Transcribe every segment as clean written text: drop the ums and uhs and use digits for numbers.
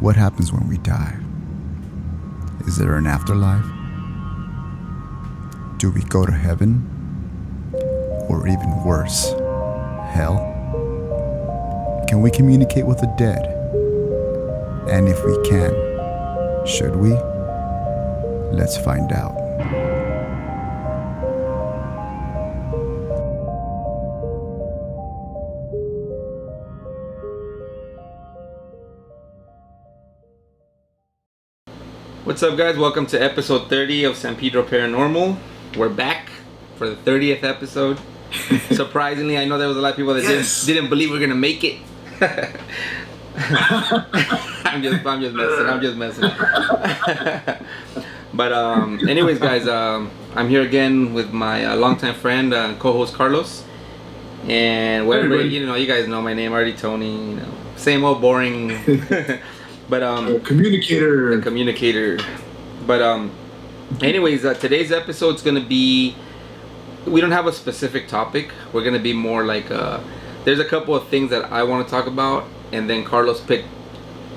What happens when we die? Is there an afterlife? Do we go to heaven? Or even worse, hell? Can we communicate with the dead? And if we can, should we? Let's find out. What's up, guys? Welcome to episode 30 of San Pedro Paranormal. We're back for the 30th episode. Surprisingly, I know there was a lot of people that didn't believe we were gonna make it. I'm just messing. But anyways, guys, I'm here again with my longtime friend and co-host Carlos. And whatever, you guys know my name already, Tony. Same old boring. But communicator. But anyways, today's episode's gonna be. We don't have a specific topic. We're gonna be more like there's a couple of things that I want to talk about, and then Carlos picked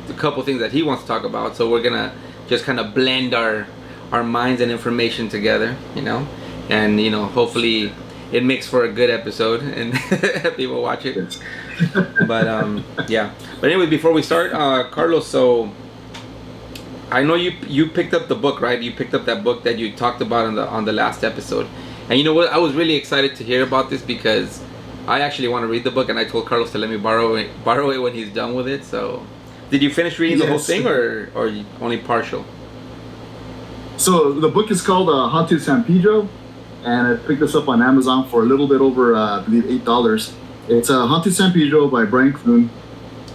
a couple things that he wants to talk about. So we're gonna just kind of blend our minds and information together, and hopefully it makes for a good episode and people watch it. But yeah. But anyway, before we start, Carlos, so I know you picked up the book, right? You picked up that book that you talked about on the last episode. And you know what? I was really excited to hear about this because I actually want to read the book, and I told Carlos to let me borrow it when he's done with it. So, did you finish reading the whole thing, or only partial? So the book is called Haunted San Pedro, and I picked this up on Amazon for a little bit over, I believe, $8. It's Haunted San Pedro by Brian Clune,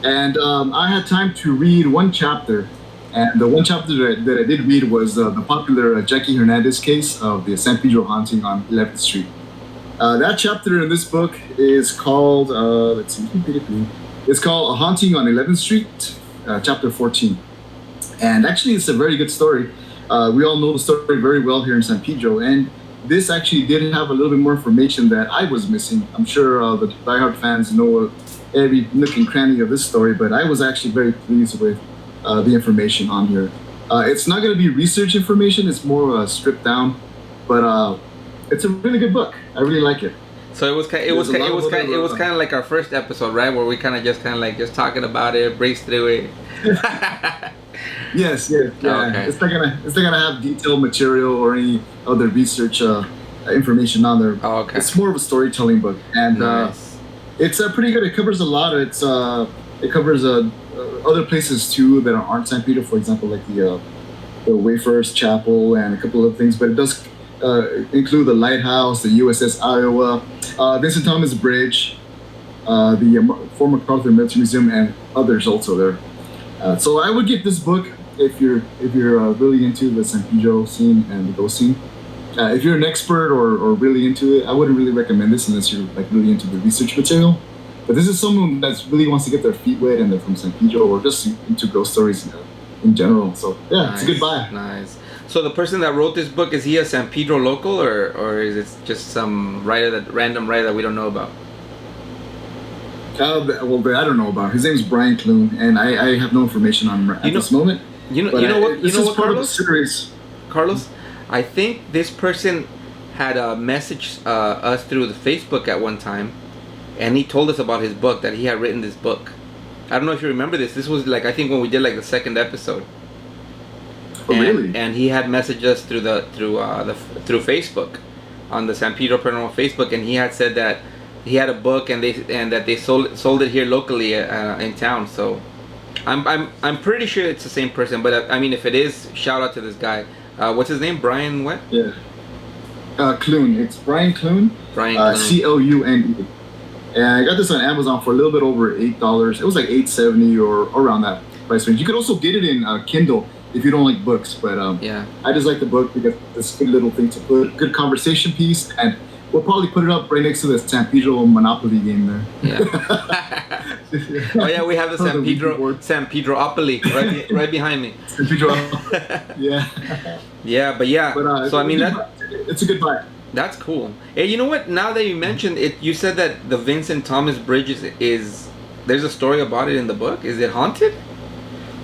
and I had time to read one chapter. And the one chapter that I did read was the popular Jackie Hernandez case of the San Pedro haunting on 11th Street. That chapter in this book is called, it's called A Haunting on 11th Street, chapter 14. And actually, it's a very good story. We all know the story very well here in San Pedro. And this actually did have a little bit more information that I was missing. I'm sure the diehard fans know every nook and cranny of this story, but I was actually very pleased with the information on here. It's not going to be research information. It's more stripped down, but it's a really good book. I really like it. So it was kind of like our first episode, right? Where we just talking about it, breeze through it. Yes. Okay. It's not gonna have detailed material or any other research information on there. Oh, okay. It's more of a storytelling book, and nice. It's pretty good. It covers a lot. It covers other places too that aren't San Pedro, for example, like the Wayfarers Chapel and a couple of things. But it does include the lighthouse, the USS Iowa, Vincent Thomas Bridge, the Fort MacArthur Military Museum, and others also there. So I would get this book if you're really into the San Pedro scene and the ghost scene. If you're an expert or really into it, I wouldn't really recommend this unless you're like really into the research material. But this is someone that really wants to get their feet wet and they're from San Pedro or just into ghost stories in general. So yeah, nice. It's a good buy. Nice. So the person that wrote this book, is he a San Pedro local or is it just some random writer that we don't know about? Well, I don't know about. His name is Brian Clune, and I have no information on him at this moment. You know what? This is part Carlos? of the series. Carlos, I think this person had messaged us through the Facebook at one time. And he told us about his book, that he had written this book. I don't know if you remember this. This was I think when we did the second episode. Oh, really? And he had messaged us through Facebook, on the San Pedro Paranormal Facebook, and he had said that he had a book and that they sold it here locally in town. So I'm pretty sure it's the same person. But I mean, if it is, shout out to this guy. What's his name? Brian what? Yeah. Clune. It's Brian Clune. Brian Clune. Clune. And I got this on Amazon for a little bit over $8. It was like $8.70 or around that price range. You could also get it in Kindle if you don't like books. But yeah, I just like the book because it's a good little thing to put, good conversation piece, and we'll probably put it up right next to the San Pedro Monopoly game there. Yeah. Oh yeah, we have the San Pedropoly right behind me. San Pedro. Yeah. Yeah, but yeah. But, so I mean it's a good buy. That's cool. Hey, you know what? Now that you mentioned it, you said that the Vincent Thomas Bridge is there's a story about it in the book. Is it haunted?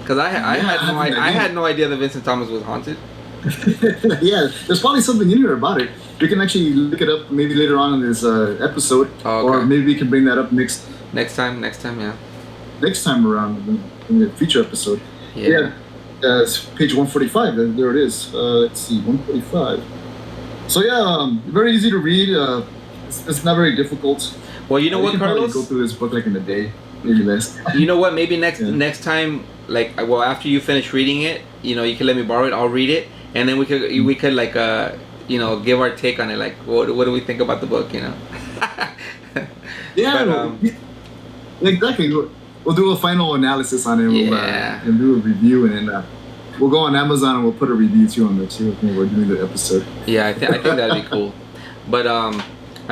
Because I had no idea that Vincent Thomas was haunted. Yeah, there's probably something in here about it. We can actually look it up maybe later on in this episode, or maybe we can bring that up next time, yeah. Next time around in the future episode. Yeah. It's page 145. There it is. Let's see, 145. So yeah, very easy to read. It's not very difficult. Well, you know what, Carlos? You can go through this book like in a day, maybe less. You know what? Maybe next time, like, well, after you finish reading it, you know, you can let me borrow it. I'll read it, and then we could like you know, give our take on it. Like, what do we think about the book? You know. Yeah. But, exactly. We'll do a final analysis on it. Yeah. And do a review, and then we'll go on Amazon and we'll put a review too on there too when we're doing the episode. Yeah, I think that'd be cool. But I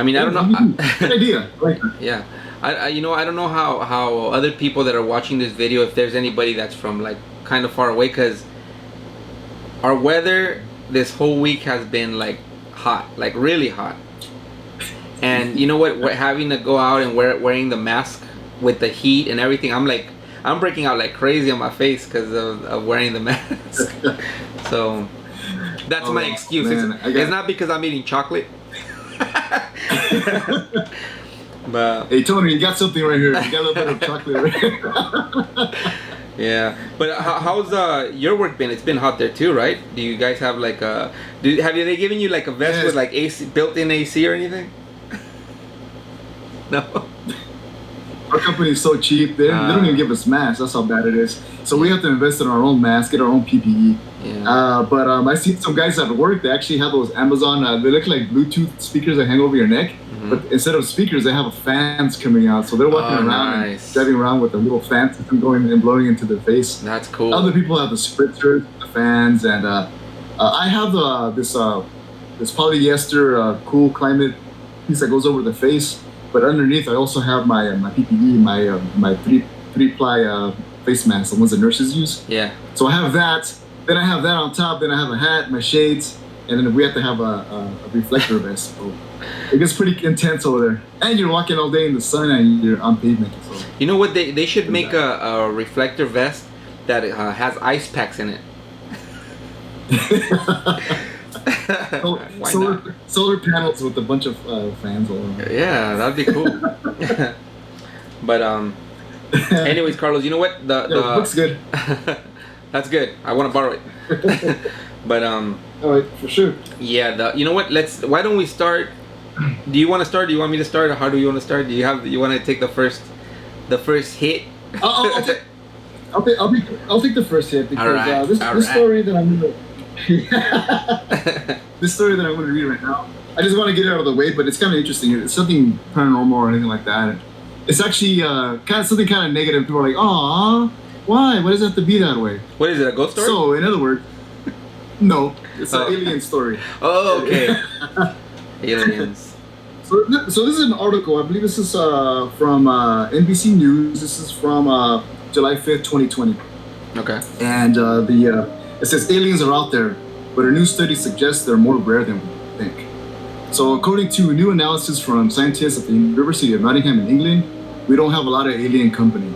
mean, I don't know. Good idea. I like that. Yeah. I don't know how other people that are watching this video, if there's anybody that's from like kind of far away, because our weather this whole week has been like hot, like really hot. And you know what, having to go out and wearing the mask with the heat and everything, I'm breaking out like crazy on my face because of wearing the mask. So that's my excuse. It's not because I'm eating chocolate. But hey Tony, you got something right here. You got a little bit of chocolate right here. Yeah, but how's your work been? It's been hot there too, right? Do you guys have like have they given you like a vest with like AC, built-in AC or anything? No. Our company is so cheap. They don't even give us masks. That's how bad it is. So we have to invest in our own masks, get our own PPE. Yeah. But I see some guys at work. They actually have those Amazon. They look like Bluetooth speakers that hang over your neck. Mm-hmm. But instead of speakers, they have fans coming out. So they're walking around and driving around with a little fan system going and blowing into their face. That's cool. Other people have the spritzers, the fans, and I have this polyester cool climate piece that goes over the face. But underneath, I also have my PPE, my three ply face mask, the ones that nurses use. Yeah. So I have that. Then I have that on top. Then I have a hat, my shades, and then we have to have a reflector vest. So it gets pretty intense over there. And you're walking all day in the sun and you're on pavement. So. You know what? They should make a reflector vest that has ice packs in it. Solar panels with a bunch of fans all around. Yeah, that'd be cool. But anyways, Carlos, you know what? The looks good. That's good. I want to borrow it. But all right, for sure. Yeah, you know what? Why don't we start? Do you want to start? Do you want me to start? Or how do you want to start? You want to take the first hit? I'll take the first hit because this story that I'm gonna this story that I'm going to read right now, I just want to get it out of the way, but it's kind of interesting. It's something paranormal or anything like that. It's actually something kind of negative. People are like, "Aw, why? Why does it have to be that way?" What is it? A ghost story? So, in other words, no, it's an alien story. Oh, okay. Aliens. So this is an article. I believe this is from NBC News. This is from July 5th, 2020. Okay. And it says aliens are out there, but a new study suggests they're more rare than we think. So according to a new analysis from scientists at the University of Nottingham in England, we don't have a lot of alien company.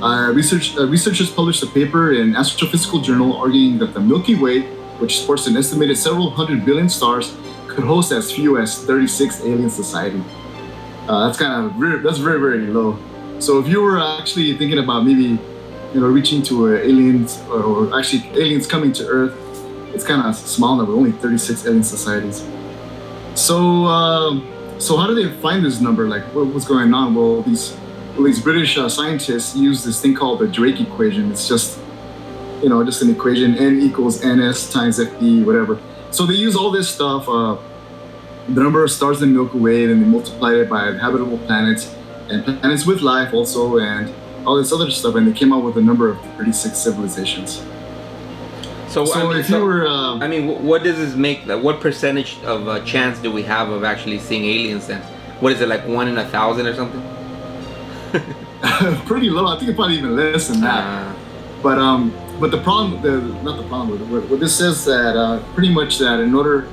Researchers published a paper in Astrophysical Journal arguing that the Milky Way, which sports an estimated several 100 billion stars, could host as few as 36 alien society. That's very, very low. So if you were actually thinking about maybe reaching to aliens or actually aliens coming to Earth, it's kind of a small number, only 36 alien societies. So how do they find this number? Like, what's going on? Well, these British scientists use this thing called the Drake equation. It's just an equation, n equals ns times fp, whatever. So they use all this stuff, the number of stars in the Milky Way, and they multiply it by habitable planets and planets with life also, and all this other stuff, and they came out with a number of 36 civilizations. So what does this make? What percentage of chance do we have of actually seeing aliens then? What is it, like 1 in 1,000 or something? Pretty low. I think it's probably even less than that. But the problem, what this says that pretty much that in order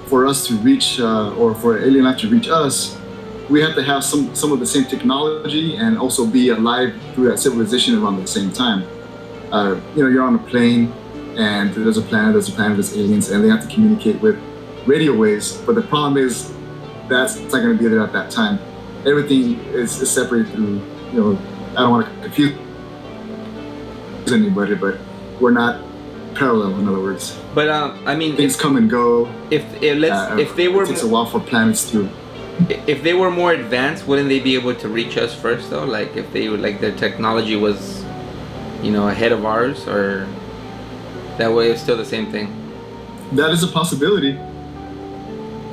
for us to reach or for alien life to reach us, we have to have some of the same technology and also be alive through that civilization around the same time. you're on a plane, and there's a planet, there's aliens, and they have to communicate with radio waves. But the problem is that's not going to be there at that time. Everything is separated through, I don't want to confuse anybody, but we're not parallel, in other words. But I mean, things come and go. If they were, it takes a while for planets to. If they were more advanced, wouldn't they be able to reach us first, though? Like if they would, like their technology was, ahead of ours, or that way it's still the same thing. That is a possibility.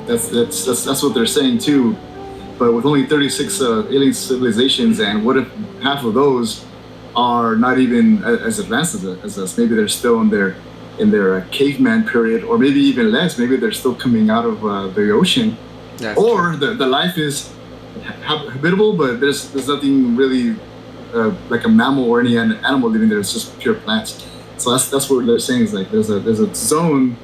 That's what they're saying too. But with only 36 alien civilizations, and what if half of those are not even as advanced as us? Maybe they're still in their caveman period, or maybe even less. Maybe they're still coming out of the ocean. Or the life is habitable, but there's nothing really like a mammal or any animal living there. It's just pure plants. So that's what they're saying is like there's a zone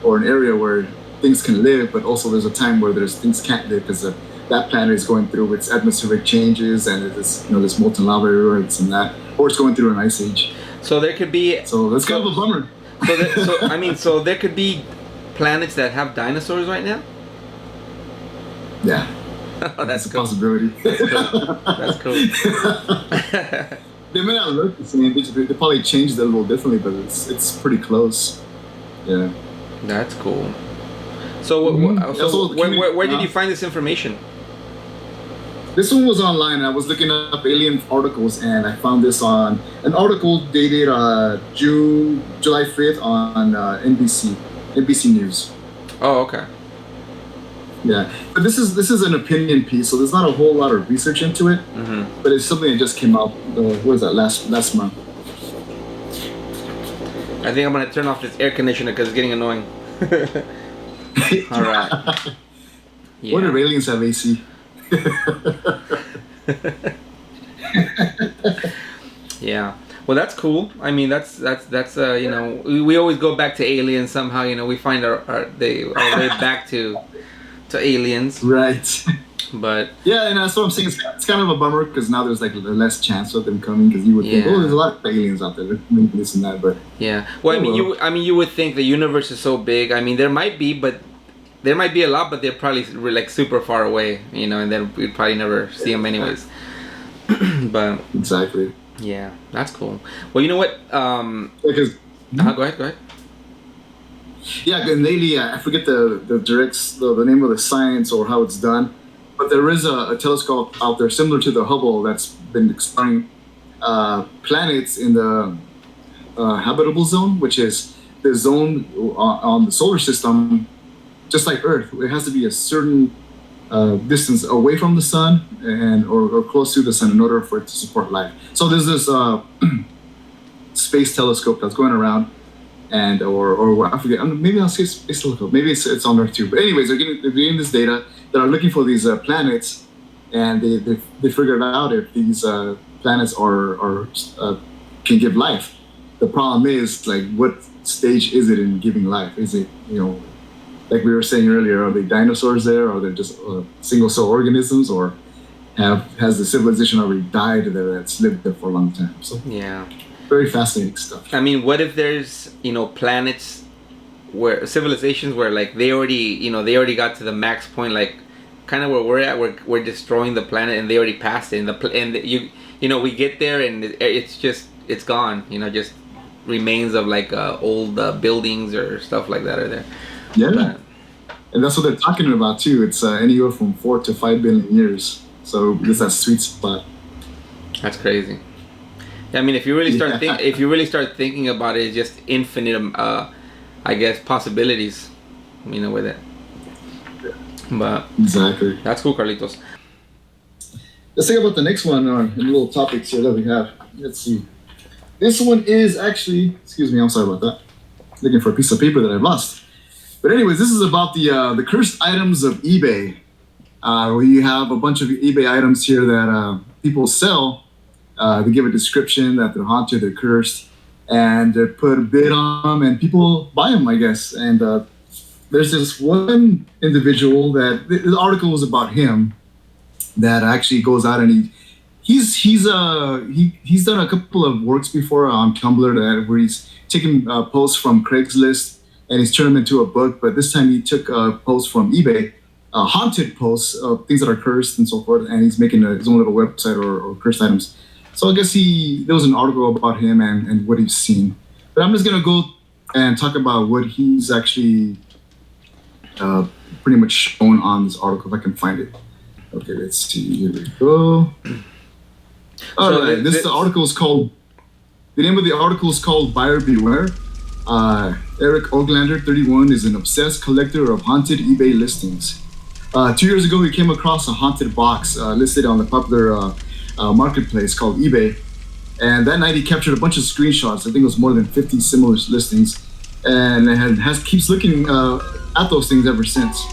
or an area where things can live, but also there's a time where things can't live because that planet is going through its atmospheric changes, and it's this molten lava everywhere, and that, or it's going through an ice age. So there could be. So that's kind of a bummer. So there could be planets that have dinosaurs right now. Yeah. Oh, that's a cool. Possibility. That's cool. They may not look the same. They probably changed it a little differently, but it's pretty close. Yeah. That's cool. So, where did you find this information? This one was online. I was looking up alien articles, and I found this on an article dated July 5th on NBC News. Oh, okay. Yeah, but this is an opinion piece, so there's not a whole lot of research into it. Mm-hmm. But it's something that just came out. What was that last month? I think I'm gonna turn off this air conditioner because it's getting annoying. All right. Yeah. What if aliens have AC? Yeah. Well, that's cool. I mean, that's we always go back to aliens somehow. We find our way back to aliens. Right. But yeah, and that's what I'm saying. It's kind of a bummer because now there's like less chance of them coming, because you would think, there's a lot of aliens out there, this and that. But yeah. Well, you would think the universe is so big. I mean, there might be a lot, but they're probably like super far away, and then we'd probably never see them anyways. But exactly. Yeah, that's cool. Well, you know what? Go ahead. Yeah, and lately I forget the name of the science or how it's done, but there is a telescope out there similar to the Hubble that's been exploring planets in the habitable zone, which is the zone on the solar system, just like Earth. It has to be a certain distance away from the sun or close to the sun in order for it to support life. So there's this space telescope that's going around, and or I forget. Maybe I'll say space telescope. Maybe it's on Earth too. But anyways, they're getting this data that are looking for these planets, and they figured out if these planets are can give life. The problem is, like, what stage is it in giving life? Is it, like we were saying earlier, are they dinosaurs there? Are they just single cell organisms, or has the civilization already died there that's lived there for a long time? So yeah, very fascinating stuff. I mean, what if there's planets where civilizations where like they already got to the max point, like kind of where we're at, we're destroying the planet, and they already passed it, and we get there and it's gone, just remains of like old buildings or stuff like that are there. Yeah, and that's what they're talking about too. It's anywhere from 4 to 5 billion years. So it's that sweet spot. That's crazy. Yeah, I mean, if you really start thinking about it, it's just infinite, I guess, possibilities, with it. Yeah. But exactly. That's cool, Carlitos. Let's think about the next one, little topics here that we have. Let's see. This one is actually, excuse me, I'm sorry about that. Looking for a piece of paper that I've lost. But anyways, this is about the cursed items of eBay. We have a bunch of eBay items here that people sell. They give a description that they're haunted, they're cursed, and they put a bid on them, and people buy them, I guess. And there's this one individual that the article was about him that actually goes out and He's done a couple of works before on Tumblr where he's taken posts from Craigslist and he's turned them into a book. But this time he took posts from eBay, haunted posts of things that are cursed and so forth, and he's making his own little website or cursed items. So I guess there was an article about him and what he's seen. But I'm just gonna go and talk about what he's actually pretty much shown on this article if I can find it. Okay, let's see. Here we go. All right, the article is called. The name of the article is called "Buyer Beware." Eric Oglander, 31, is an obsessed collector of haunted eBay listings. 2 years ago, he came across a haunted box listed on the popular marketplace called eBay, and that night he captured a bunch of screenshots. I think it was more than 50 similar listings, and keeps looking at those things ever since.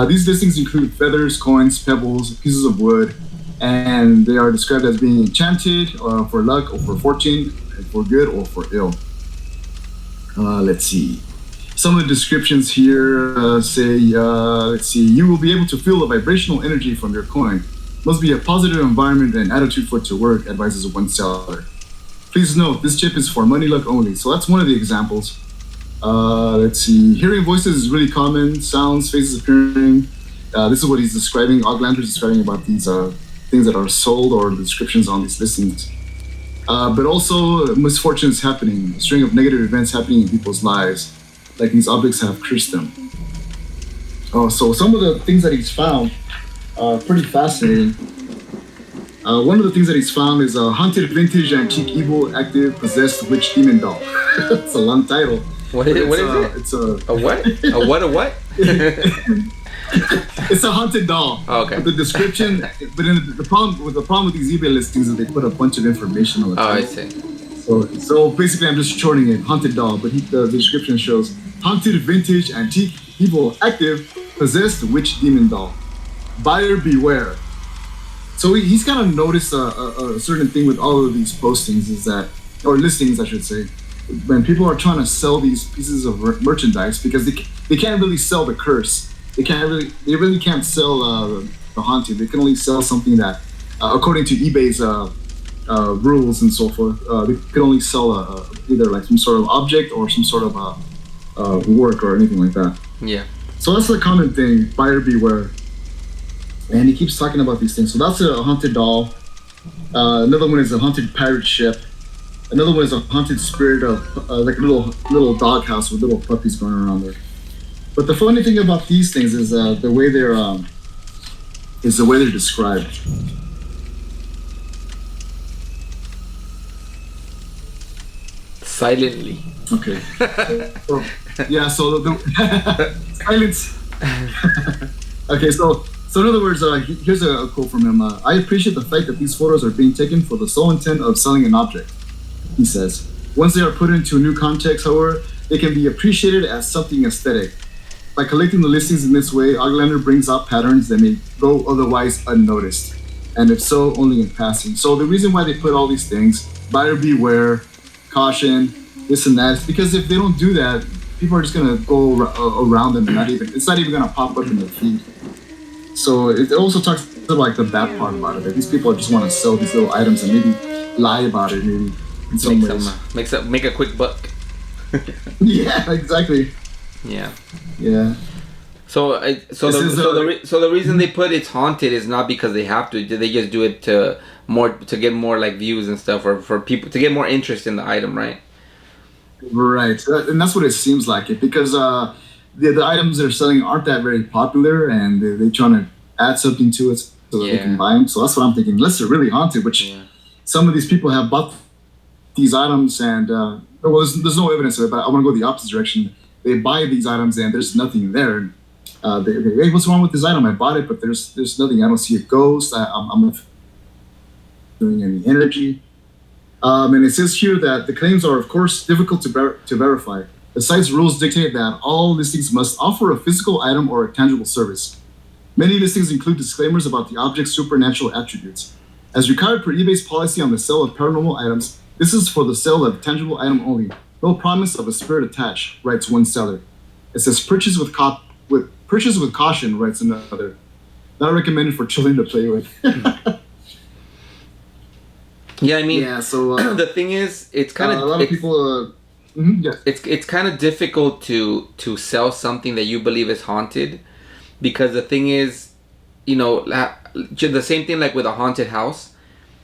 These listings include feathers, coins, pebbles, pieces of wood, and they are described as being enchanted, for luck, or for fortune, for good, or for ill. Let's see. Some of the descriptions here say, let's see, you will be able to feel the vibrational energy from your coin. Must be a positive environment and attitude for it to work, advises one seller. Please note, this chip is for money luck only. So that's one of the examples. Let's see. Hearing voices is really common. Sounds, faces appearing. This is what he's describing. Oglander is describing about these things that are sold or the descriptions on these listings. But also misfortunes happening, a string of negative events happening in people's lives, like these objects have cursed them. So some of the things that he's found are pretty fascinating. One of the things that he's found is a haunted vintage antique evil active possessed witch demon doll. It's a long title. What is it? It's a what? A what? It's a haunted doll. Oh, okay. But the description, the problem with these eBay listings is they put a bunch of information on the title. Oh, I see. So basically, I'm just shortening it, haunted doll. But the description shows haunted vintage antique evil active possessed witch demon doll. Buyer beware. So he's kind of noticed a certain thing with all of these postings is that, or listings, I should say, when people are trying to sell these pieces of merchandise because they can't really sell the curse. They really can't sell the haunted. They can only sell something that, according to eBay's rules and so forth, they can only sell either like some sort of object or some sort of work or anything like that. Yeah. So that's the common thing. Buyer beware. And he keeps talking about these things. So that's a haunted doll. Another one is a haunted pirate ship. Another one is a haunted spirit of like a little doghouse with little puppies going around there. But the funny thing about these things is the way they're described. Silently. Okay. So the silence. Okay, so in other words, here's a quote from him. I appreciate the fact that these photos are being taken for the sole intent of selling an object, he says. Once they are put into a new context, however, they can be appreciated as something aesthetic. By collecting the listings in this way, Oglander brings out patterns that may go otherwise unnoticed, and if so, only in passing. So the reason why they put all these things, buyer beware, caution, this and that, is because if they don't do that, people are just gonna go around them and it's not even gonna pop up in their feed. So it also talks about like the bad part about it, that these people just want to sell these little items and maybe lie about it, maybe in some ways. Make a quick buck. Yeah, exactly. Yeah. Yeah. So the reason they put it's haunted is not because they have to. They just do it to get more like views and stuff, or for people to get more interest in the item, right? Right, and that's what it seems like. It because the items they're selling aren't that very popular, and they're trying to add something to it so that they can buy them. So that's what I'm thinking. Unless they're really haunted, which some of these people have bought these items, and there's no evidence of it. But I want to go the opposite direction. They buy these items and there's nothing there. Hey, what's wrong with this item? I bought it, but there's nothing. I don't see a ghost. I'm not doing any energy. And it says here that the claims are, of course, difficult to verify. The site's rules dictate that all listings must offer a physical item or a tangible service. Many listings include disclaimers about the object's supernatural attributes. As required per eBay's policy on the sale of paranormal items, this is for the sale of tangible item only. No promise of a spirit attached, writes one seller. It says purchase with caution, writes another. Not recommended for children to play with. Yeah, I mean, Yeah. So the thing is, it's kind of a lot of people. Yes. it's kind of difficult to sell something that you believe is haunted, because the thing is, the same thing like with a haunted house.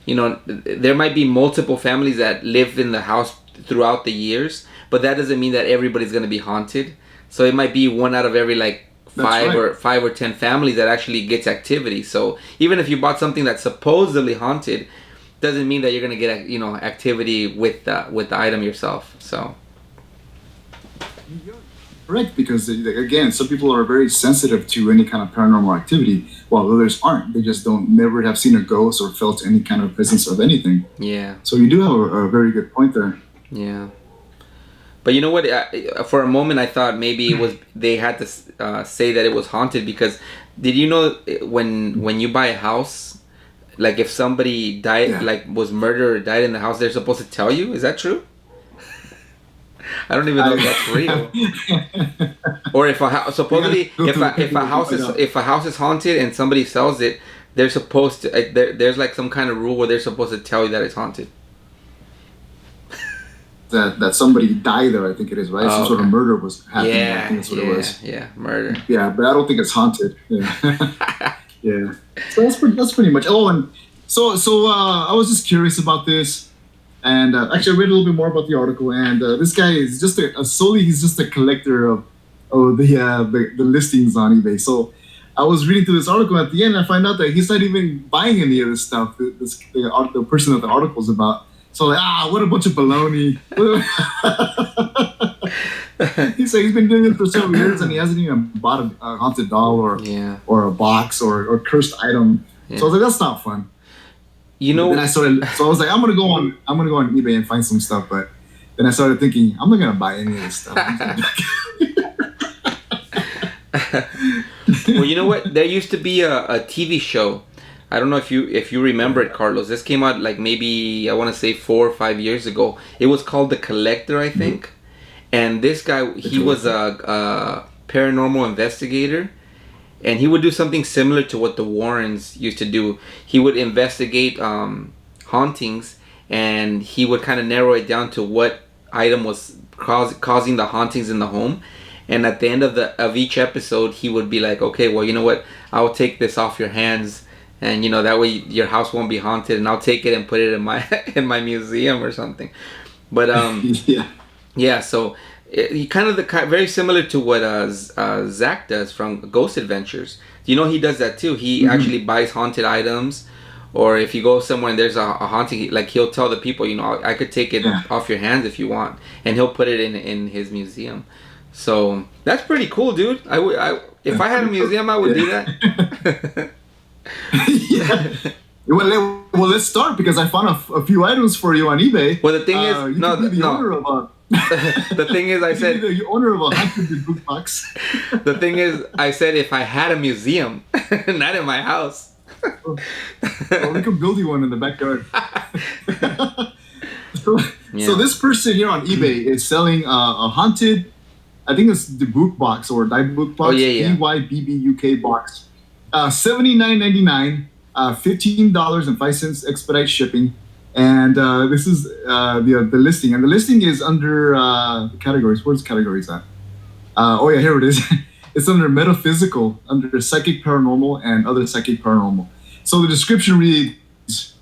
There might be multiple families that live in the house throughout the years, but that doesn't mean that everybody's going to be haunted. So it might be one out of every like five or 10 families that actually gets activity. So even if you bought something that's supposedly haunted, doesn't mean that you're going to get activity with the item yourself. So Correct, because again, some people are very sensitive to any kind of paranormal activity, while others aren't. They just never have seen a ghost or felt any kind of presence of anything. yeah. So you do have a very good point there. Yeah. But you know what? For a moment, I thought maybe it was they had to say that it was haunted, because did you know when you buy a house, like if somebody died, like was murdered or died in the house, they're supposed to tell you? Is that true? I don't even know if that's real. Or if supposedly if a house is haunted and somebody sells it, they're supposed to there's like some kind of rule where they're supposed to tell you that it's haunted. That somebody died there, I think it is, right? Some sort of murder was happening. Yeah, I think that's what it was. Yeah, murder. Yeah, but I don't think it's haunted. Yeah. Yeah. So that's pretty much. Oh, and so I was just curious about this, and actually I read a little bit more about the article. And this guy is just he's just a collector of the listings on eBay. So I was reading through this article. At the end, I find out that he's not even buying any of this stuff. The person that the article's about. So like, what a bunch of baloney. He's been doing it for several years, and he hasn't even bought a haunted doll or a box or cursed item. Yeah. So I was like, that's not fun. Then I was like, I'm gonna go on eBay and find some stuff. But then I started thinking, I'm not gonna buy any of this stuff. Well, you know what? There used to be a TV show. I don't know if you remember it, Carlos. This came out like maybe I want to say 4 or 5 years ago. It was called The Collector, I think. And this guy, he was a paranormal investigator, and he would do something similar to what the Warrens used to do. He would investigate hauntings, and he would kind of narrow it down to what item was causing the hauntings in the home. And at the end of each episode, he would be like, okay, well, you know what? I'll take this off your hands. And that way your house won't be haunted, and I'll take it and put it in my museum or something. But yeah. So he kind of very similar to what Zach does from Ghost Adventures. He does that too. He actually buys haunted items, or if you go somewhere and there's a haunting, like he'll tell the people, I could take it off your hands if you want, and he'll put it in his museum. So that's pretty cool, dude. If I had a museum, I would do that. Yeah. Well, let's start, because I found a few items for you on eBay. Well, the thing is, the thing is, I said the owner of a haunted book box. The thing is, I said if I had a museum, not in my house. Well, we could build you one in the backyard. So this person here on eBay is selling a haunted, I think it's the book box or die book box. DYBBUK box. $79.99, $15.05 expedite shipping, and this is the listing. And the listing is under categories. Where's categories at? Here it is. It's under metaphysical, under psychic paranormal, and other psychic paranormal. So the description reads: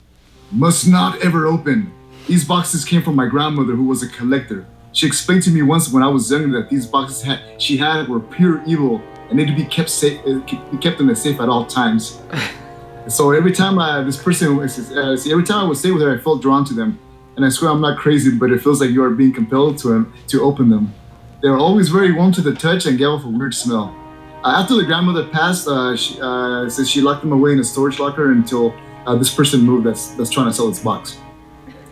must not ever open. These boxes came from my grandmother, who was a collector. She explained to me once when I was younger that these boxes she had were pure evil and need to be kept safe, kept in the safe at all times. So every time every time I would stay with her, I felt drawn to them. And I swear I'm not crazy, but it feels like you are being compelled to open them. They are always very warm to the touch and gave off a weird smell. After the grandmother passed, she says she locked them away in a storage locker until this person moved that's trying to sell this box.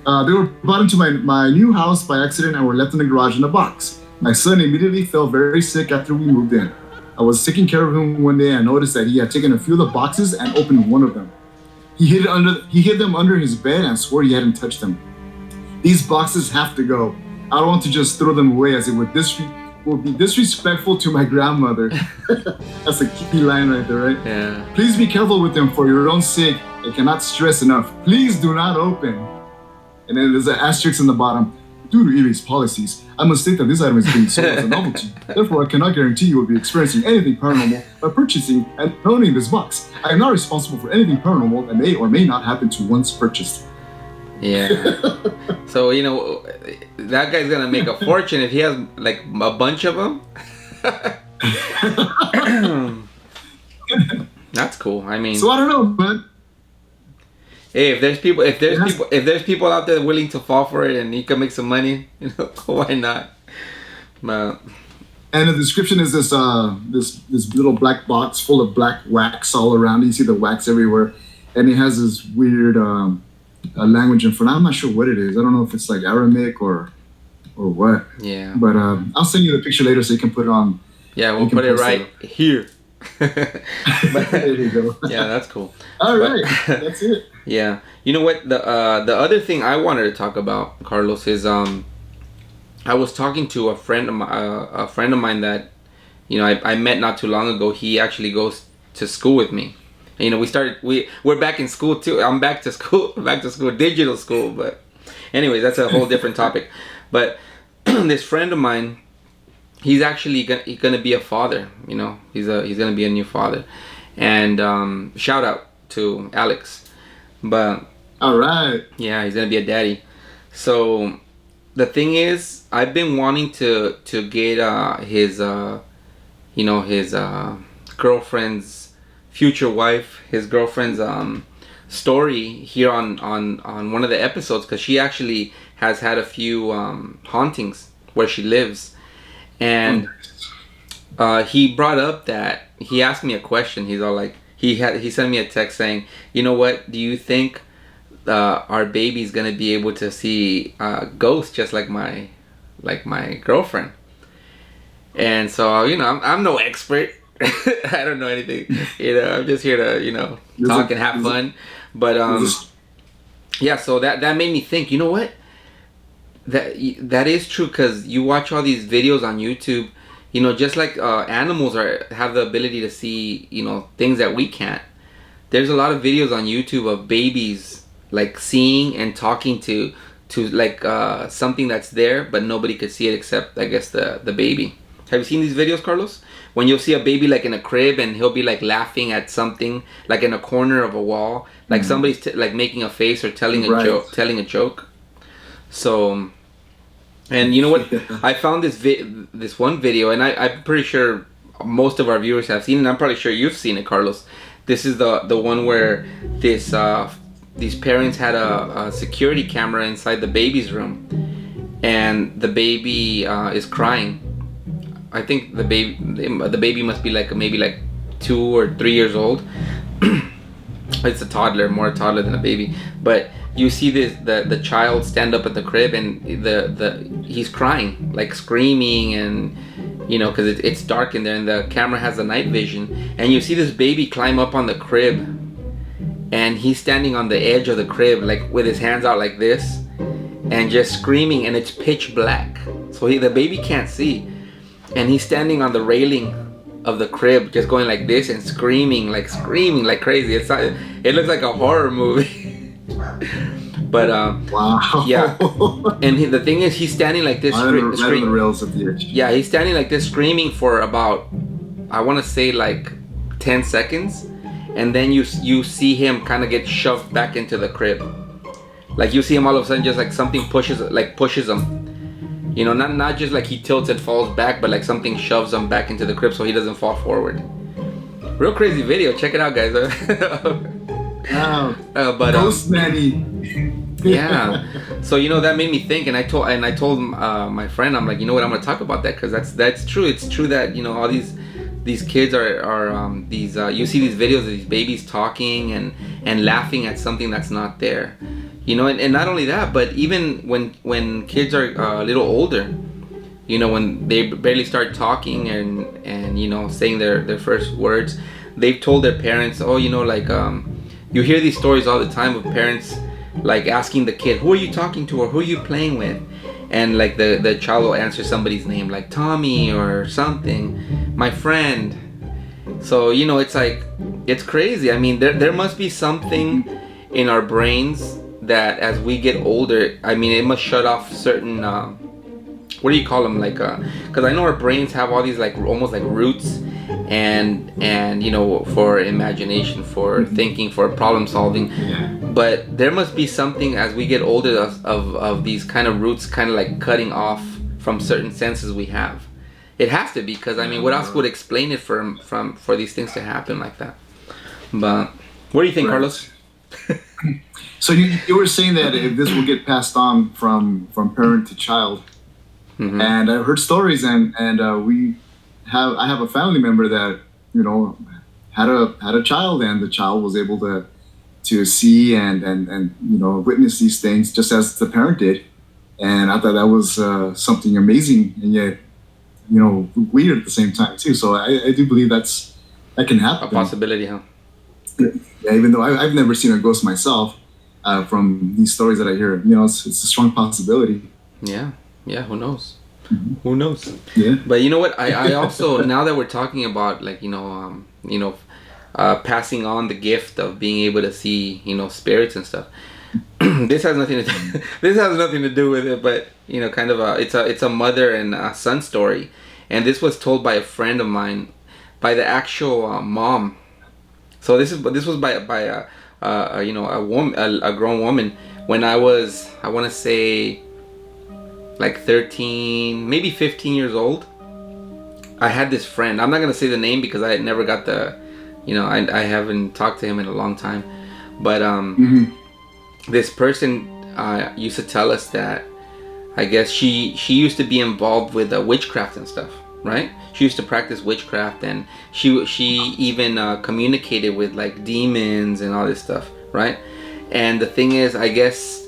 They were brought into my new house by accident and were left in the garage in a box. My son immediately fell very sick after we moved in. I was taking care of him one day and I noticed that he had taken a few of the boxes and opened one of them. He hid them under his bed and swore he hadn't touched them. These boxes have to go. I don't want to just throw them away, as it would be disrespectful to my grandmother. That's a key line right there, right? Yeah. Please be careful with them for your own sake. I cannot stress enough. Please do not open. And then there's an asterisk in the bottom. Due to eBay's policies, I must state that this item is being sold as a novelty. Therefore, I cannot guarantee you will be experiencing anything paranormal by purchasing and owning this box. I am not responsible for anything paranormal that may or may not happen to once purchased. Yeah. So, you know, that guy's gonna make a fortune if he has like a bunch of them. That's cool. I mean, so I don't know, man. Hey, if there's people out there willing to fall for it and you can make some money, you know, why not? But, and the description is this little black box full of black wax all around. You see the wax everywhere, and it has this weird language in front. I'm not sure what it is. I don't know if it's like Aramaic or what. Yeah. But I'll send you the picture later so you can put it on. Yeah, we'll put it right here. There you go. Yeah, that's cool. All right, that's it. Yeah, you know what? The other thing I wanted to talk about, Carlos, is I was talking to a friend of mine that, you know, I met not too long ago. He actually goes to school with me. And, you know, we're back in school too. I'm back to school, digital school. But anyway, that's a whole different topic. But this friend of mine, he's actually gonna be a father. You know, he's gonna be a new father. And shout out to Alex. But all right, yeah, he's gonna be a daddy. So the thing is, I've been wanting to get his girlfriend's future wife, his girlfriend's story here on one of the episodes, because she actually has had a few hauntings where she lives. And he brought up that he asked me a question. He's all like, he sent me a text saying, you know what, do you think our baby's gonna be able to see ghosts just like my girlfriend? And so, you know, I'm no expert. I don't know anything. You know, I'm just here to, you know, talk and have fun. But yeah, so that made me think, you know what? That is true, because you watch all these videos on YouTube, you know, just like animals have the ability to see, you know, things that we can't. There's a lot of videos on YouTube of babies like seeing and talking to like something that's there, but nobody could see it except, I guess, the baby. Have you seen these videos, Carlos? When you'll see a baby like in a crib and he'll be like laughing at something, like in a corner of a wall, like somebody's like making a face or telling a joke. So, and you know what? I found this one video, and I'm pretty sure most of our viewers have seen it. And I'm probably sure you've seen it, Carlos. This is the one where these parents had a security camera inside the baby's room, and the baby is crying. I think the baby must be like maybe like 2 or 3 years old. It's a toddler, more a toddler than a baby. But you see the child stand up at the crib, and he's crying, like screaming, and you know, because it's dark in there, and the camera has a night vision, and you see this baby climb up on the crib, and he's standing on the edge of the crib, like with his hands out like this, and just screaming, and it's pitch black, so the baby can't see, and he's standing on the railing of the crib, just going like this and screaming like crazy. It looks like a horror movie. But wow. Yeah, and the thing is, he's standing like this, right on the rails of the edge. Yeah, he's standing like this, screaming for about, I want to say like 10 seconds, and then you see him kind of get shoved back into the crib. Like you see him all of a sudden, just like something pushes him. You know, not just like he tilts and falls back, but like something shoves him back into the crib so he doesn't fall forward. Real crazy video. Check it out, guys. Wow. But Ghost Nanny. Yeah. So you know, that made me think, and I told my friend, I'm like, you know what, I'm gonna talk about that, because that's true. It's true that, you know, all these kids are you see these videos of these babies talking and laughing at something that's not there. You know, and not only that, but even when kids are a little older, you know, when they barely start talking and you know, saying their first words, they've told their parents, oh, you know, like you hear these stories all the time of parents like asking the kid, who are you talking to, or who are you playing with? And like the child will answer somebody's name, like Tommy or something, my friend. So, you know, it's like, it's crazy. I mean, there must be something in our brains that as we get older, I mean, it must shut off certain what do you call them, like because I know our brains have all these like almost like roots, and you know, for imagination, for thinking, for problem solving. Yeah. But there must be something as we get older of these kind of roots kind of like cutting off from certain senses we have. It has to be, because I mean, what else would explain it for these things to happen like that? But what do you think, Right. Carlos? So you were saying that if this will get passed on from parent to child, and I've heard stories, and I have a family member that, you know, had a child, and the child was able to see and you know, witness these things just as the parent did, and I thought that was something amazing, and yet, you know, weird at the same time too. So I do believe that can happen. A possibility, huh? Yeah, even though I've never seen a ghost myself, from these stories that I hear, you know, it's a strong possibility. Yeah, who knows? Who knows? Yeah. But you know what? I also, now that we're talking about, like, passing on the gift of being able to see, you know, spirits and stuff. This has nothing to do with it, but you know, kind of it's a mother and a son story, and this was told by a friend of mine, by the actual mom. So this was by you know, a woman, a grown woman, when I was, I want to say, like 13, maybe 15 years old. I had this friend. I'm not gonna say the name because I never got the, you know, I haven't talked to him in a long time, but this person used to tell us that, I guess she used to be involved with witchcraft and stuff, right? She used to practice witchcraft, and she even communicated with like demons and all this stuff, right? And the thing is, I guess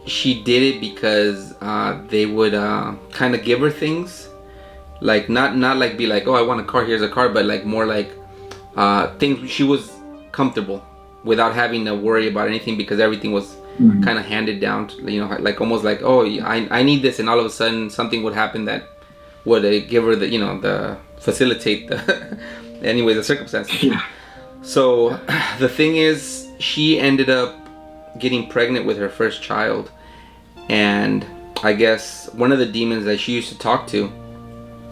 she did it because they would kind of give her things, like not like be like, oh, I want a car, here's a car, but like more like things she was comfortable without having to worry about anything, because everything was kind of handed down to, you know, like almost like, oh, I need this, and all of a sudden something would happen that would give her the, you know, the facilitate the anyway, the circumstances. Yeah. So the thing is, she ended up getting pregnant with her first child, and I guess one of the demons that she used to talk to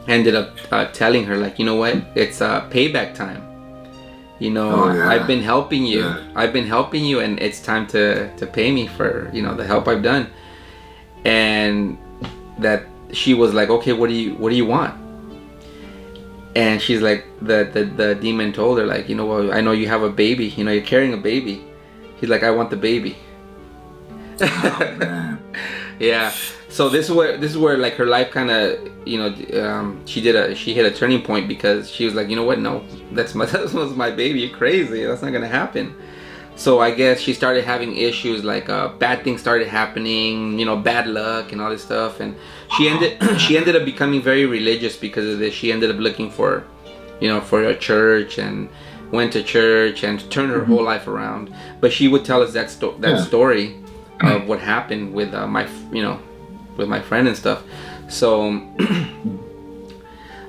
ended up telling her, like, you know what, it's payback time. You know, I've been helping you. I've been helping you, and it's time to pay me for, you know, the help I've done. And that she was like, okay, what do you want? And she's like, the demon told her, like, you know, well, I know you have a baby. You know, you're carrying a baby. He's like, I want the baby. Oh, man. Yeah. So this is where like her life kind of, you know, she hit a turning point, because she was like, you know what, no, that was my baby. You're crazy. That's not gonna happen. So I guess she started having issues, like bad things started happening, you know, bad luck and all this stuff, and she ended up becoming very religious because of this. She ended up looking for, you know, for a church, and went to church and turned her whole life around. But she would tell us that story of what happened with with my friend and stuff. So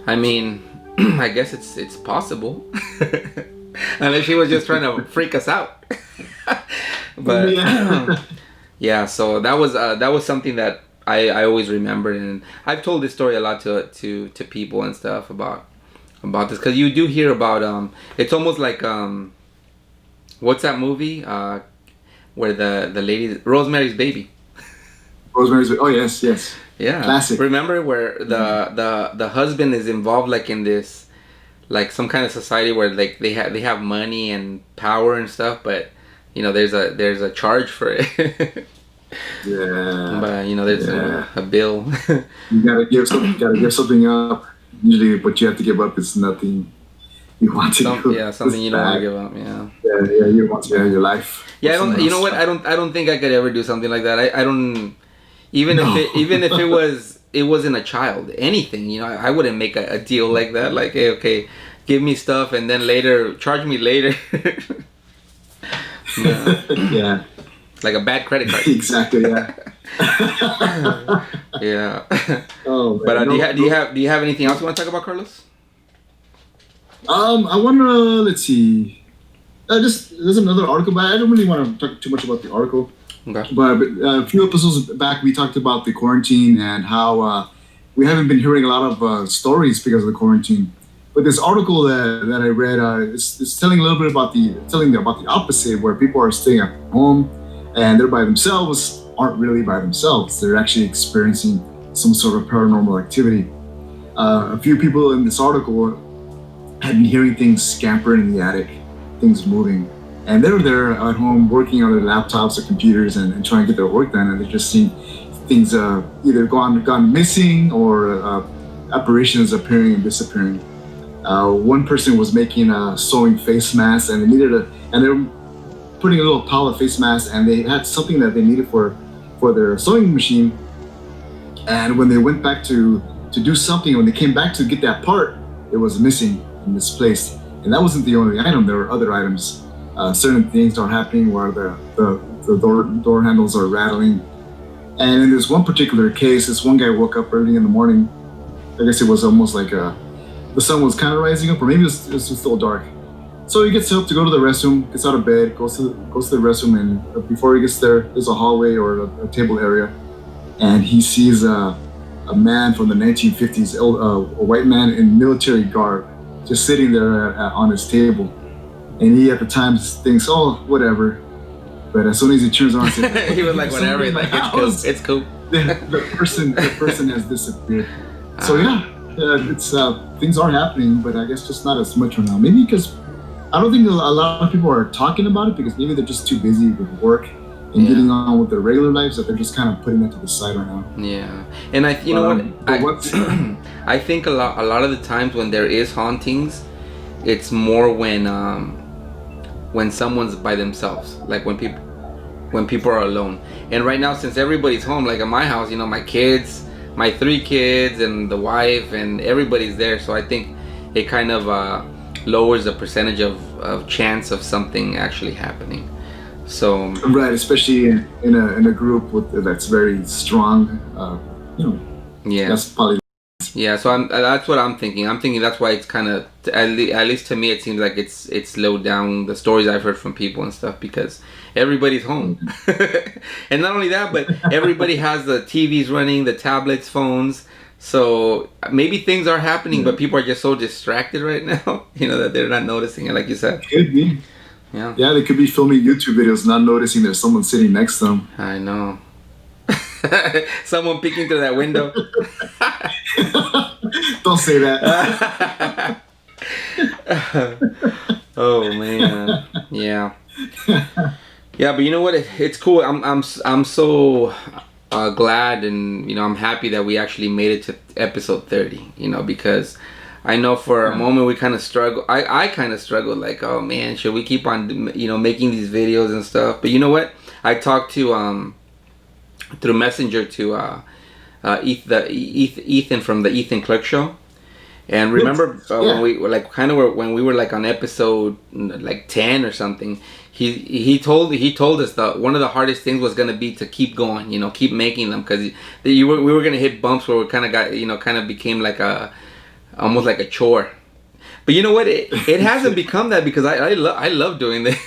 I mean, I guess it's possible. Unless she was just trying to freak us out. But yeah, so that was something that I always remembered, and I've told this story a lot to people and stuff about this, because you do hear about it's almost like what's that movie where the lady, Rosemary's Baby. Oh yes. Yeah. Classic. Remember where the husband is involved, like in this, like some kind of society where like they have money and power and stuff, but you know, there's a charge for it. Yeah. But you know, there's a bill. You gotta give something up. Usually, what you have to give up is nothing you want to do. Yeah, something you don't want to give up. Yeah. Yeah, you want to have your life. Yeah, I don't. You know what? I don't think I could ever do something like that. I don't. Even if it wasn't a child, anything. You know, I wouldn't make a deal like that. Like, hey, okay, give me stuff, and then later charge me later. Yeah. Like a bad credit card. Exactly. Yeah. Yeah. Oh, man. But do you have anything else you want to talk about, Carlos? I wanna, let's see. There's another article, but I don't really want to talk too much about the article. Okay. But a few episodes back, we talked about the quarantine and how we haven't been hearing a lot of stories because of the quarantine. But this article that I read is telling a little bit about the opposite, where people are staying at home and they're by themselves, aren't really by themselves. They're actually experiencing some sort of paranormal activity. A few people in this article had been hearing things scampering in the attic, things moving. And they were there at home working on their laptops or computers and trying to get their work done. And they're just seeing things either gone missing or apparitions appearing and disappearing. One person was making a sewing face mask, and they were putting a little pile of face masks, and they had something that they needed for their sewing machine. And when they went back to do something, when they came back to get that part, it was missing and misplaced. And that wasn't the only item. There were other items. Certain things are happening where the door handles are rattling. And in this one particular case, this one guy woke up early in the morning. I guess it was almost like the sun was kind of rising up, or maybe it was still dark. So he gets up to go to the restroom, gets out of bed, goes to the restroom, and before he gets there, there's a hallway or a table area, and he sees a man from the 1950s, a white man in military garb, just sitting there on his table. And he at the time thinks, oh, whatever. But as soon as he turns around, he was like, whatever. He's like, it's cool. The person has disappeared. So yeah, it's things are happening, but I guess just not as much right now. Maybe because I don't think a lot of people are talking about it, because maybe they're just too busy with work and getting on with their regular lives, that they're just kind of putting that to the side right now. Yeah, and I think a lot of the times when there is hauntings, it's more when someone's by themselves, like when people are alone. And right now, since everybody's home, like at my house, my kids, my 3 kids and the wife, and everybody's there, so I think it kind of lowers the percentage of chance of something actually happening. So right, especially in a group that's very strong, yeah, that's probably. Yeah, so that's what I'm thinking. I'm thinking that's why it's kind of, at least to me, it seems like it's slowed down the stories I've heard from people and stuff, because everybody's home. And not only that, but everybody has the TVs running, the tablets, phones. So maybe things are happening, but people are just so distracted right now, that they're not noticing it, like you said. Could be. Yeah. Yeah, they could be filming YouTube videos, not noticing there's someone sitting next to them. I know. Someone peeking through that window. Don't say that. Oh man, yeah. Yeah, but you know what? It's cool. I'm so glad, and I'm happy that we actually made it to episode 30. Because I know for a moment we kind of struggle. I kind of struggled, like, oh man, should we keep on making these videos and stuff? But you know what? I talked to through Messenger to Ethan from the Ethan Clark Show, and remember when we were when we were like on episode like 10 or something, he told us that one of the hardest things was gonna be to keep going, keep making them, because we were gonna hit bumps where we kind of became like almost like a chore. But you know what? It hasn't become that, because I love doing this.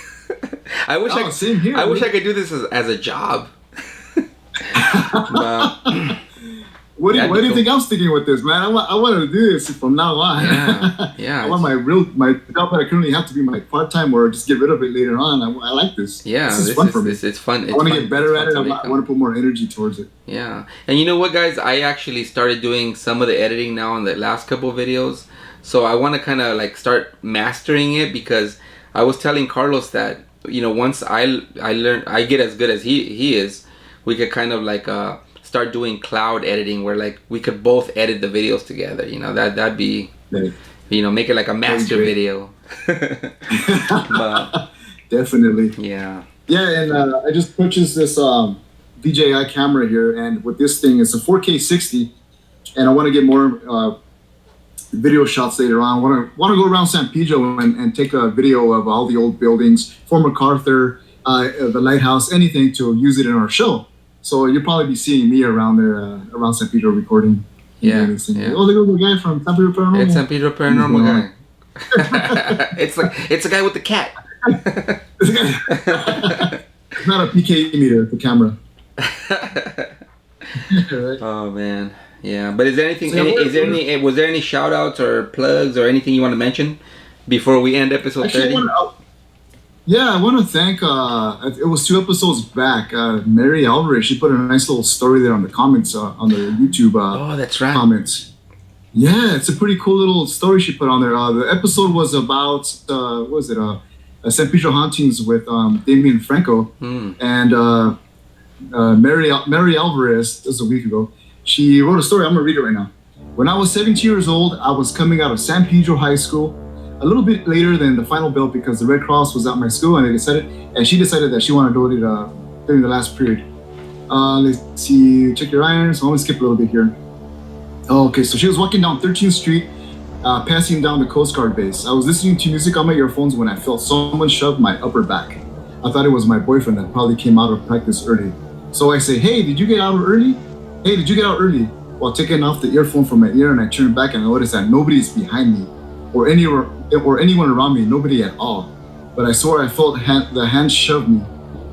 I wish I could do this as a job. What do you think I'm sticking with this, man? I want to do this from now on. Yeah. I want my job that I currently have to be my part-time, or just get rid of it later on. I like this. Yeah, this is fun for me. It's fun. I want to get better at it. I want to put more energy towards it. Yeah, and you know what, guys? I actually started doing some of the editing now on the last couple of videos, so I want to kind of like start mastering it, because I was telling Carlos that once I learn, I get as good as he is, we could kind of like start doing cloud editing, where like we could both edit the videos together. That'd be, make it like a master video. But, definitely. Yeah. Yeah, and I just purchased this DJI camera here, and with this thing, it's a 4K 60, and I want to get more video shots later on. Want to go around San Pedro and take a video of all the old buildings, Fort MacArthur, the lighthouse, anything, to use it in our show. So you'll probably be seeing me around there, around San Pedro, recording. Yeah. Oh, there goes the guy from San Pedro Paranormal. It's San Pedro Paranormal guy. It's the guy with the cat. not a PK meter, the camera. Right. Oh man, yeah. But is there anything? So, yeah, Was there any shout outs or plugs or anything you want to mention before we end episode 30? I want to thank. It was 2 episodes back. Mary Alvarez. She put a nice little story there on the comments on the YouTube. Oh, that's right. Comments. Yeah, it's a pretty cool little story she put on there. The episode was about what was it? San Pedro Hauntings with Damien Franco and Mary Alvarez. This was a week ago. She wrote a story. I'm gonna read it right now. When I was 17 years old, I was coming out of San Pedro High School. A little bit later than the final bell because the Red Cross was at my school and she decided that she wanted to donate during the last period. Let's see, check your iron. So I'm gonna skip a little bit here. Oh, okay, so she was walking down 13th Street, passing down the Coast Guard base. I was listening to music on my earphones when I felt someone shove my upper back. I thought it was my boyfriend that probably came out of practice early. So I say, hey, did you get out early? Hey, did you get out early? While taking off the earphone from my ear and I turned back and I noticed that nobody is behind me or anyone around me, nobody at all. But I swore I felt the hand shove me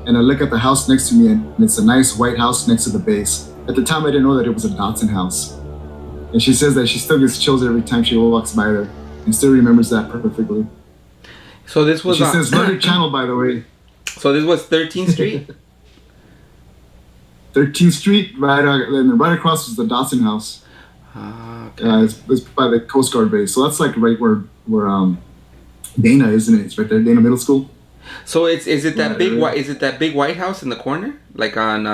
and I look at the house next to me and it's a nice white house next to the base. At the time I didn't know that it was a Dotson house. And she says that she still gets chills every time she walks by there and still remembers that perfectly. So this was... She says, "Letter channel, by the way." So this was 13th Street? 13th Street, right across was the Dotson house. Okay. It's by the Coast Guard base. So that's like right where Dana, isn't it? It's right there, Dana Middle School. So is it that big white house in the corner? Like on...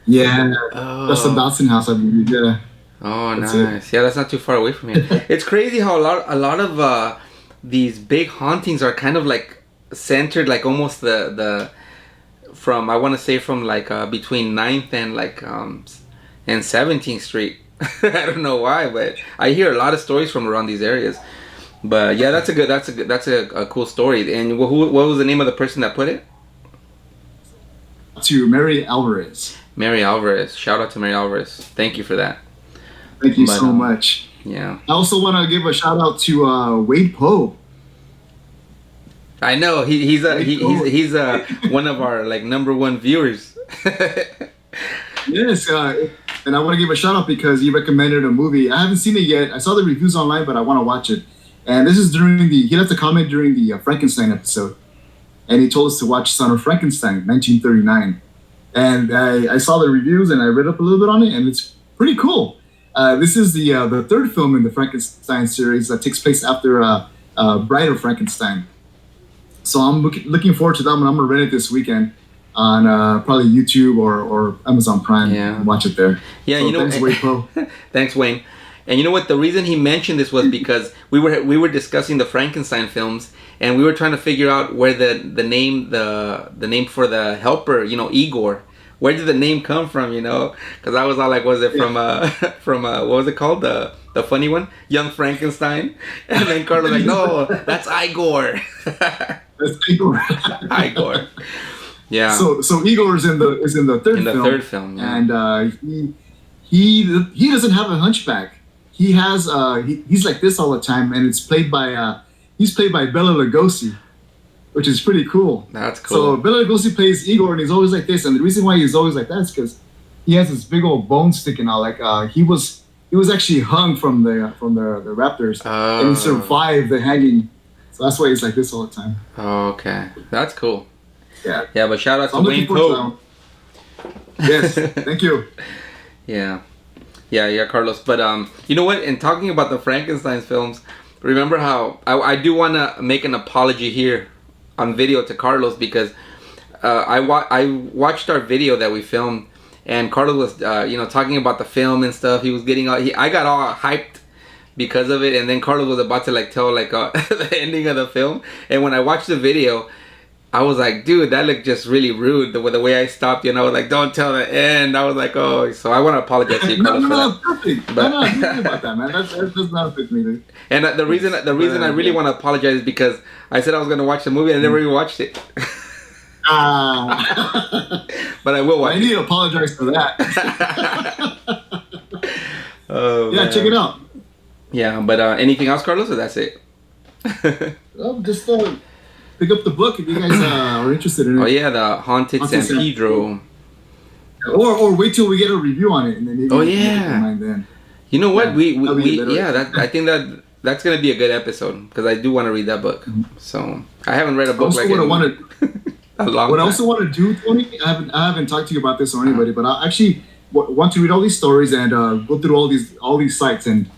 Yeah, that's the Dotson house, I believe, yeah. Oh, nice. Yeah, that's not too far away from here. It's crazy how a lot of these big hauntings are kind of like centered, like almost the from, I want to say from like between 9th and like and 17th Street. I don't know why, but I hear a lot of stories from around these areas. But yeah, that's a cool story. And what was the name of the person that put it? To Mary Alvarez. Mary Alvarez. Shout out to Mary Alvarez. Thank you for that. Thank you so much. Yeah. I also want to give a shout out to Wade Poe. I know he's one of our like #1 viewers. Yes, and I want to give a shout out because he recommended a movie. I haven't seen it yet. I saw the reviews online, but I want to watch it. And this is he left a comment during the Frankenstein episode, and he told us to watch Son of Frankenstein, 1939. And I saw the reviews and I read up a little bit on it, and it's pretty cool. This is the 3rd film in the Frankenstein series that takes place after Bride of Frankenstein. So I'm looking forward to that one. I'm going to rent it this weekend on probably YouTube or Amazon Prime. Yeah. And watch it there. Yeah, so you know. Thanks, Wade Poe. Thanks, Wayne. And you know what? The reason he mentioned this was because we were discussing the Frankenstein films, and we were trying to figure out where the name for the helper, Igor. Where did the name come from, Because I was all like, was it from what was it called? The funny one? Young Frankenstein? And then Carlos like, no, that's Igor. That's Igor. Igor. Yeah. So Igor is in the 3rd film. In the 3rd film, yeah. And he doesn't have a hunchback. He has he's like this all the time, and it's played by Bela Lugosi, which is pretty cool. That's cool. So Bela Lugosi plays Igor, and he's always like this. And the reason why he's always like that is because he has this big old bone sticking out. Like he was actually hung from the raptors, and he survived the hanging. So that's why he's like this all the time. Oh, okay, that's cool. Yeah. Yeah, but shout out to Wayne Poe. Yes, thank you. Yeah, Carlos. But you know what? In talking about the Frankenstein films, remember how I do want to make an apology here on video to Carlos because I watched our video that we filmed, and Carlos was talking about the film and stuff. He was getting I got all hyped because of it, and then Carlos was about to like tell like the ending of the film, and when I watched the video, I was like, dude, that looked just really rude. The way I stopped, I was like, don't tell the end. I was like, oh, so I want to apologize to you, Carlos, for that. Perfect. But, no, don't worry about that, man. That does not fit me, dude. And the reason I really want to apologize is because I said I was going to watch the movie and I never even watched it. But I will watch it. I need to apologize for that. Oh, yeah, man. check it out. Yeah, but anything else, Carlos, or that's it? Well, just pick up the book if you guys are interested in it. Oh yeah, the Haunted San Pedro. Or wait till we get a review on it and then maybe. Oh yeah. Then. You know what? Yeah, I think that's gonna be a good episode because I do want to read that book. So I haven't read a book like a long time. I also want to do, Tony, I haven't talked to you about this or anybody, but I actually want to read all these stories and go through all these sites and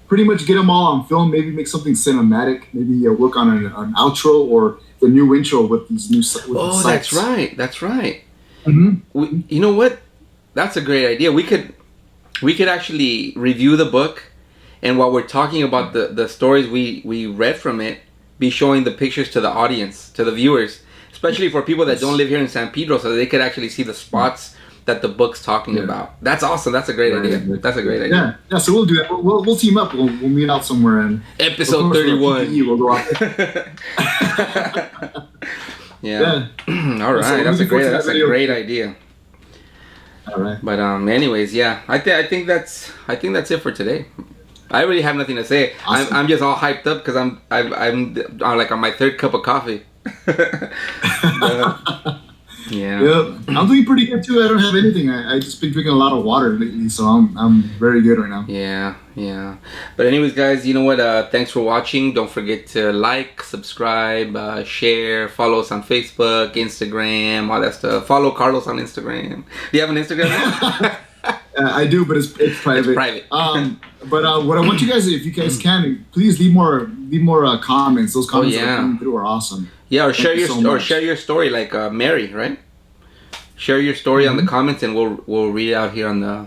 pretty much get them all on film. Maybe make something cinematic. Maybe work on an outro or the new intro with these new sites. Oh, that's right. That's right. Mm-hmm. You know what? That's a great idea. We could actually review the book, and while we're talking about the stories we read from it, be showing the pictures to the audience, to the viewers, especially for people that don't live here in San Pedro, so they could actually see the spots that the book's talking about. That's awesome. That's a great idea. That's a great idea. Yeah. So we'll do that. We'll team up. We'll meet out somewhere and episode 31. We'll go out. Yeah. All right. So that's a great idea. All right. But anyways, yeah. I think that's it for today. I really have nothing to say. Awesome. I'm just all hyped up because I'm like on my third cup of coffee. Yeah. I'm doing pretty good too. I don't have anything. I just been drinking a lot of water lately, so I'm very good right now. Yeah. But anyways, guys, you know what? Thanks for watching. Don't forget to like, subscribe, share, follow us on Facebook, Instagram, all that stuff. Follow Carlos on Instagram. Do you have an Instagram now? I do, but it's private. It's private. But what I want you guys, if you guys can, please leave more comments. Those comments that are coming through are awesome. Yeah, or share your story like Mary, right? Share your story on the comments, and we'll read it out here on the,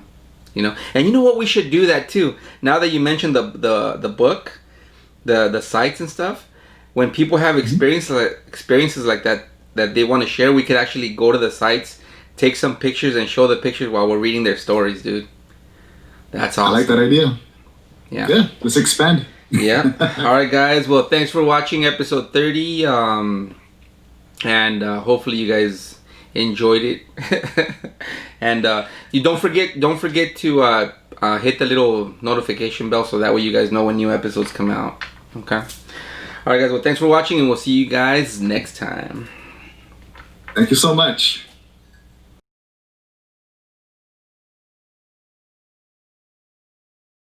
And you know what? We should do that too. Now that you mentioned the book, the sites and stuff, when people have experiences like that they want to share, we could actually go to the sites, take some pictures, and show the pictures while we're reading their stories, dude. That's awesome. I like that idea. Yeah. Let's expand. Yeah. All right, guys. Well, thanks for watching episode 30. And hopefully you guys enjoyed it. And you don't forget to hit the little notification bell so that way you guys know when new episodes come out. Okay. All right, guys. Well, thanks for watching, and we'll see you guys next time. Thank you so much.